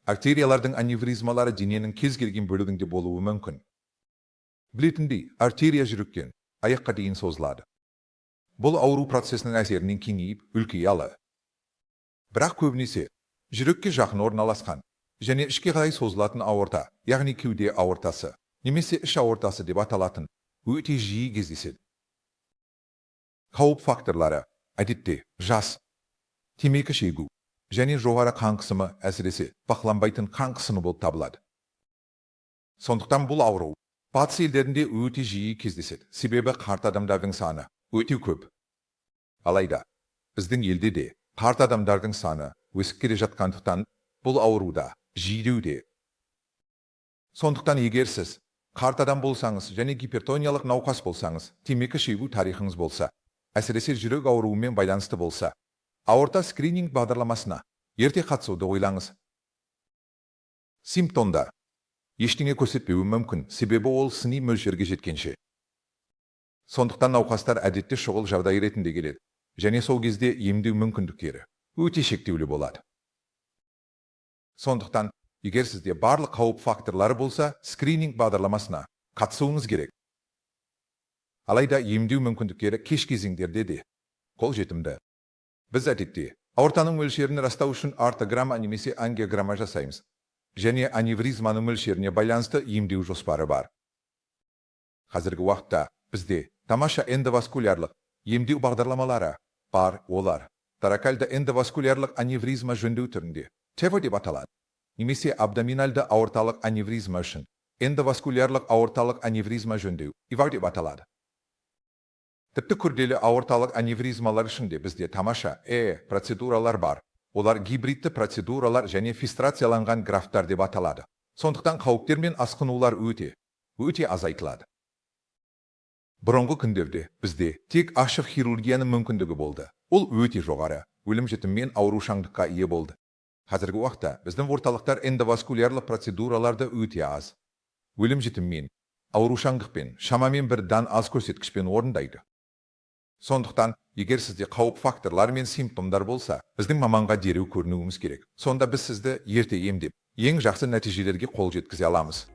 Артериялардың аневризмалары дененің кез келген бөлігінде болуы мүмкін. Білетіндей, артерия жүректен аяққа дейін созылады. Бұл ауру процесінің әсерінен кеңейіп, үлкейе алады. Бірақ көбінесе жүрекке жақын орналасқан және ішке қарай созылатын аорта, яғни кеуде аортасы, немесе іш аортасы деп аталатын, өте жиі кездеседі. Қауіп факторлары әдетте жас, темекі шегу және жоғары қан қысымы, әсіресе бақыланбайтын қан қысымы болып табылады. Сондықтан бұл ауру батыс елдерінде өте жиі кездеседі, себебі қарт адамдардың саны өте көп. Алайда біздің елде де қарт адамдардың саны өсіп келе жатқандықтан бұл ауруда жиілеуде. Сондықтан егер сіз қарт адам болсаңыз және гипертониялық науқас болсаңыз, темекі шегу тарихыңыз болса, әсіресе жүрек ауруымен байланысты болса, аорта скрининг бағдарламасына ерте қатысуды ойлаңыз. Симптомда ештеңе көрсетпеуі мүмкін, себебі ол сыни мөлшерге жеткенше. Сондықтан науқастар әдетте шұғыл жағдай ретінде келеді, және сол кезде емдеу мүмкіндіктері өте шектеулі болады. Сондықтан, егер сізде барлық қауіп факторлары болса, скрининг бағдарламасына қатысуыңыз керек. Алайда емдеу мүмкіндіктері кеш кезеңдерде де қолжетімді. Біз әдетте аортаның мөлшерін растау үшін ортограмма немесе ангиограмма жасаймыз, және аневризманың мөлшеріне байланысты емдеу жоспары бар. Қазіргі уақытта бізде тамаша эндоваскулярлық емдеу бағдарламалары бар. Олар торакальды эндоваскулярлық аневризма жөндеу түрінде ТЭВО деп аталады, немесе абдоминальды аорталық аневризма үшін эндоваскулярлық аорталық аневризма жөндеу ИВА деп аталады. Тіпті күрделі аорталық аневризмалар үшін де бізде тамаша процедуралар бар. Олар гибридті процедуралар және фистрацияланған графттар деп аталады. Сондықтан қауіптер мен асқынулар өте азайтылады. Бұрынғы күндерде бізде тек ашық хирургияның мүмкіндігі болды. Ол өте жоғары, өлім-жітім мен аурушаңдыққа ие болды. Қазіргі уақытта біздің орталықтар эндоваскулярлық процедураларды өте аз. Өлім-жітім мен аурушаңдықпен шамамен бірден аз көрсеткішпен орындайды. Сондықтан, егер сізде қауіп факторлар мен симптомдар болса, біздің маманға дереу көрінуіміз керек. Сонда біз сізді ерте емдеп, ең жақсы нәтижелерге қол жеткізе аламыз.